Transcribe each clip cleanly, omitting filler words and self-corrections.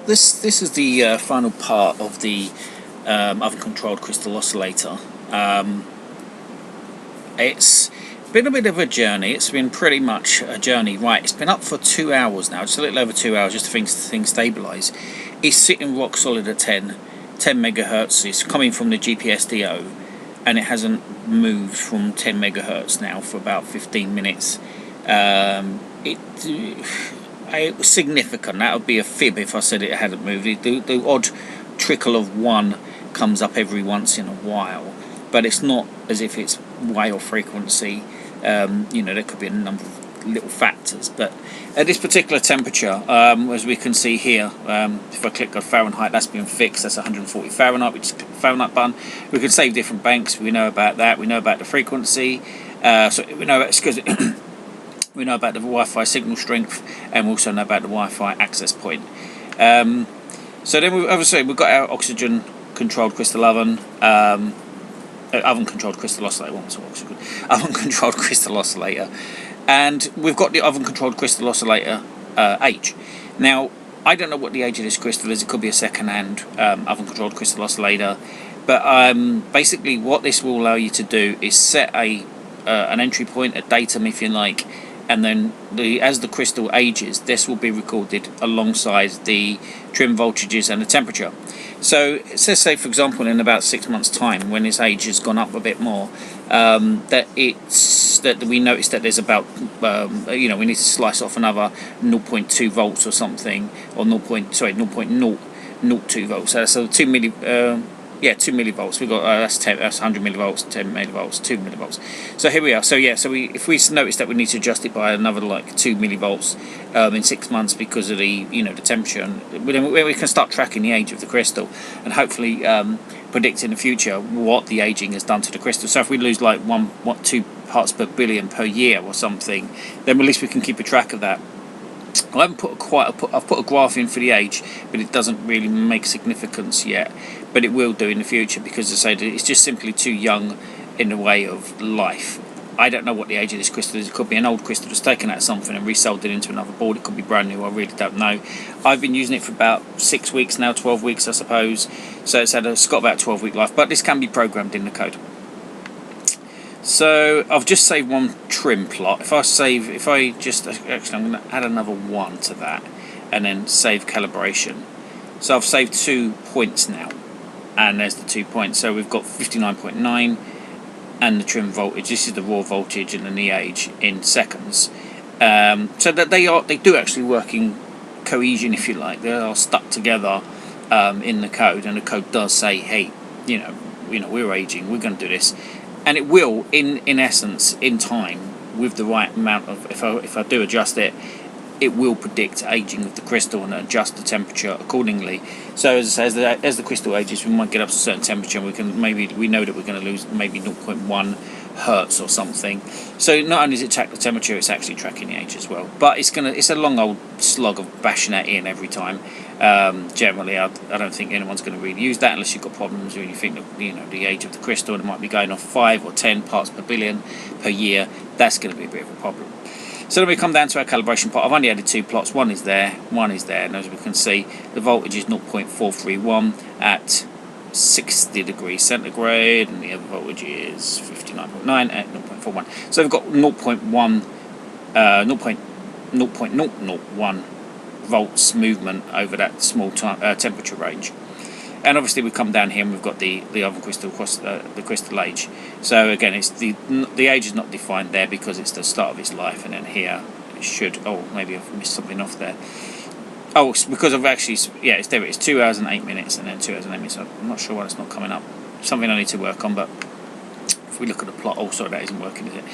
this is the final part of the oven-controlled crystal oscillator. It's been a bit of a journey. It's been pretty much a journey. Right, it's been up for 2 hours now, just a little over 2 hours, just to things stabilise. It's sitting rock solid at 10 megahertz. It's coming from the GPSDO, and it hasn't moved from 10 megahertz now for about 15 minutes. It was significant. That would be a fib if I said it hadn't moved. The odd trickle of one comes up every once in a while, but it's not as if it's whale frequency. There could be a number of little factors, but at this particular temperature, as we can see here, if I click on Fahrenheit, that's been fixed. That's 140 Fahrenheit. We just click the Fahrenheit button. We can save different banks. We know about that. We know about the frequency. We know we know about the Wi-Fi signal strength, and we also know about the Wi-Fi access point. So then we've got our oxygen-controlled crystal oven. Oven-controlled crystal oscillator. Oven-controlled crystal oscillator, and we've got the oven-controlled crystal oscillator age. Now, I don't know what the age of this crystal is. It could be a second-hand oven-controlled crystal oscillator, but basically, what this will allow you to do is set an entry point, a datum, if you like, and then as the crystal ages, this will be recorded alongside the trim voltages and the temperature. So let's say, for example, in about 6 months' time, when its age has gone up a bit more, that we notice that there's about we need to slice off another 0.2 volts or something, or 0.02 volts. So 2 millivolts. We've got that's 100 millivolts, 10 millivolts, 2 millivolts. So here we are. So if we notice that we need to adjust it by another 2 millivolts in 6 months because of the the temperature, and we can start tracking the age of the crystal and hopefully predict in the future what the aging has done to the crystal. So if we lose 2 parts per billion per year or something, then at least we can keep a track of that. I haven't I've put a graph in for the age, but it doesn't really make significance yet. But it will do in the future, because as I say, it's just simply too young in the way of life. I don't know what the age of this crystal is. It could be an old crystal that's taken out something and resold it into another board. It could be brand new. I really don't know. I've been using it for about 6 weeks now, 12 weeks I suppose. So it's got about a 12-week life, but this can be programmed in the code. So I've just saved one trim plot. I'm going to add another one to that, and then save calibration. So I've saved 2 points now, and there's the 2 points. So we've got 59.9 and the trim voltage. This is the raw voltage and then the age in seconds. So that they do actually work in cohesion, if you like. They are stuck together in the code, and the code does say, hey, we're aging. We're going to do this. And it will, in essence, in time, with the right amount of, if I do adjust it, it will predict aging of the crystal and adjust the temperature accordingly. So as the crystal ages, we might get up to a certain temperature, and we know that we're going to lose maybe 0.1 hertz or something. So not only does it track the temperature, it's actually tracking the age as well. But it's a long old slog of bashing that in every time. Generally, I don't think anyone's going to really use that unless you've got problems when you think that the age of the crystal, and it might be going off 5 or 10 parts per billion per year. That's going to be a bit of a problem. So then we come down to our calibration plot. I've only added 2 plots. One is there, and as we can see, the voltage is 0.431 at 60 degrees centigrade, and the other voltage is 59.9 at 0.41. So we've got 0.001 volts movement over that small temperature range. And obviously we come down here and we've got the oven crystal across the crystal age. So again, it's the age is not defined there because it's the start of its life, and then here it should. Oh, maybe I've missed something off there. Oh, it's because I've actually, it's there. It's 2 hours and 8 minutes, and then 2 hours and 8 minutes. I'm not sure why it's not coming up. Something I need to work on. But if we look at the plot, sorry, that isn't working, is it?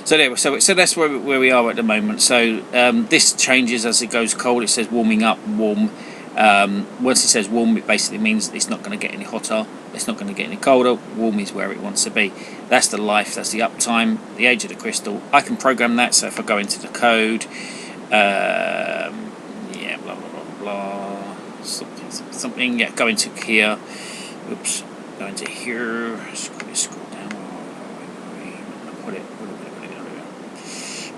So there, so that's where we are at the moment. So this changes as it goes cold. It says warming up, warm. Once it says warm, it basically means it's not going to get any hotter. It's not going to get any colder. Warm is where it wants to be. That's the life. That's the uptime. The age of the crystal. I can program that. So if I go into the code, blah blah blah blah, something. Yeah, go into here. Oops, go into here. Scroll down. Put it.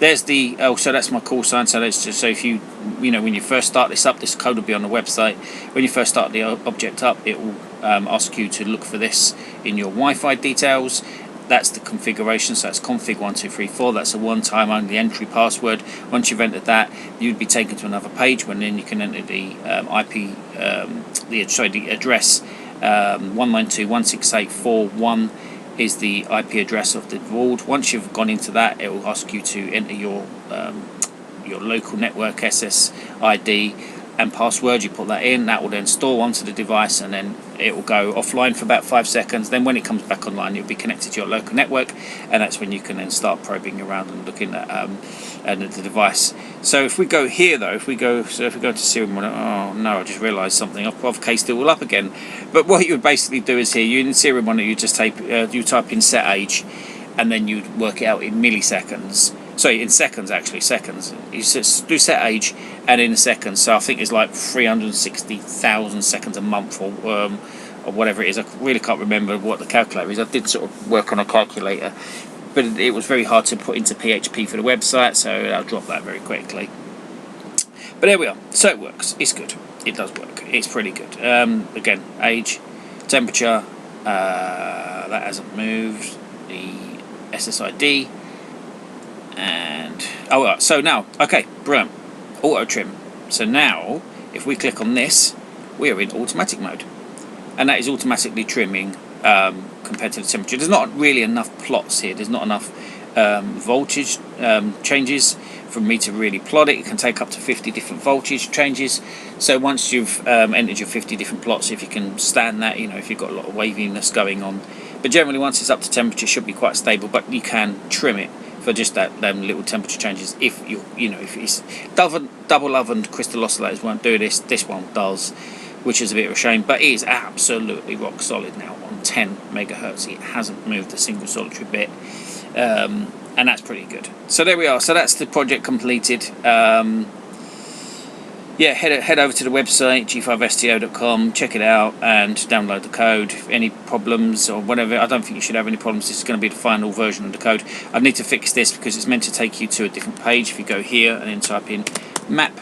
there's the, so that's my call sign. So that's just, so if you know, when you first start this up, this code will be on the website. When you first start the object up, it will ask you to look for this in your Wi-Fi details. That's the configuration, so that's config1234. That's a one-time only entry password. Once you've entered that, you'd be taken to another page, when then you can enter the IP, the address 192.168.4.1 is the IP address of the vault. Once you've gone into that, it will ask you to enter your local network SSID and password. You put that in, that will then store onto the device, and then it will go offline for about 5 seconds. Then when it comes back online, you'll be connected to your local network, and that's when you can then start probing around and looking at the device. So if we go here though, if we go to serial monitor, oh no, I just realised something. I've cased it all up again. But what you would basically do is here, you in serial monitor, you just type in set age, and then you'd work it out in milliseconds. Sorry, in seconds actually, seconds. You just do set age and in seconds. So I think it's like 360,000 seconds a month, or whatever it is. I really can't remember what the calculator is. I did sort of work on a calculator, but it was very hard to put into PHP for the website, so I'll drop that very quickly. But there we are. So it works. It's good. It does work. It's pretty good. Again, age, temperature, that hasn't moved. The SSID. And so now, okay, brilliant, auto trim. So now if we click on this, we are in automatic mode, and that is automatically trimming compared to the temperature. There's not really enough plots here. There's not enough voltage changes for me to really plot it. It can take up to 50 different voltage changes. So once you've entered your 50 different plots, if you can stand that, if you've got a lot of waviness going on, but generally once it's up to temperature, it should be quite stable. But you can trim it for just that little temperature changes. If if it's double ovened crystal oscillators won't do this. This one does, which is a bit of a shame. But it is absolutely rock solid now on 10 megahertz. It hasn't moved a single solitary bit, and that's pretty good. So there we are. So that's the project completed. Yeah, head over to the website g5sto.com, check it out and download the code. If any problems or whatever, I don't think you should have any problems. This is going to be the final version of the code. I need to fix this because it's meant to take you to a different page. If you go here and then type in map,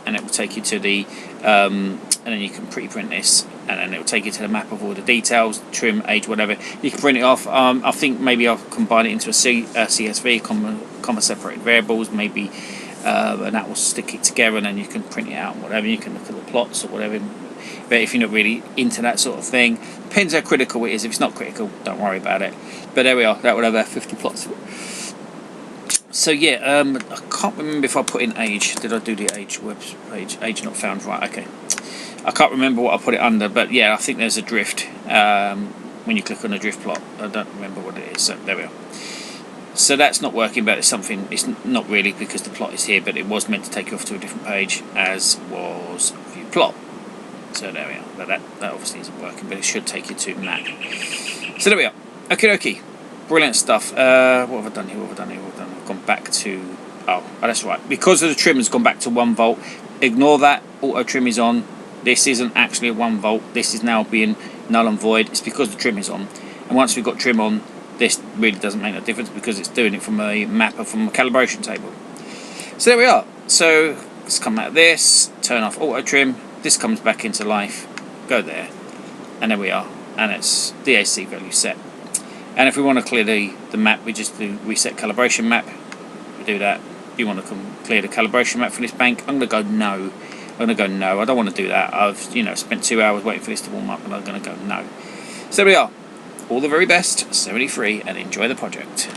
and it will take you to the and then you can pre-print this, and then it will take you to the map of all the details, trim, age, whatever. You can print it off. I think maybe I'll combine it into a CSV, comma separated variables, maybe. And that will stick it together, and then you can print it out and whatever. You can look at the plots or whatever. But if you're not really into that sort of thing, depends how critical it is. If it's not critical, don't worry about it. But there we are. That would have 50 plots. So yeah, I can't remember if I put in age. Did I do the age web page? Age not found. Right. Okay. I can't remember what I put it under, but yeah, I think there's a drift when you click on the drift plot. I don't remember what it is. So there we are. So that's not working, but it's not really, because the plot is here, but it was meant to take you off to a different page, as was view plot. So there we are. But that obviously isn't working, but it should take you to map. So there we are. Okie dokie. Brilliant stuff. What have I done here? I've gone back to... Oh, that's right. Because of the trim has gone back to 1 volt, ignore that. Auto trim is on. This isn't actually a 1 volt. This is now being null and void. It's because the trim is on. And once we've got trim on, this really doesn't make no difference, because it's doing it from a mapper, from a calibration table. So there we are. So let's come out of this, turn off auto trim, this comes back into life, go there, and there we are, and it's DAC value set. And if we want to clear the map, we just do reset calibration map. We do that. You want to clear the calibration map for this bank? I'm going to go no. I don't want to do that. I've spent 2 hours waiting for this to warm up, and I'm going to go no. So there we are. All the very best, 73, and enjoy the project.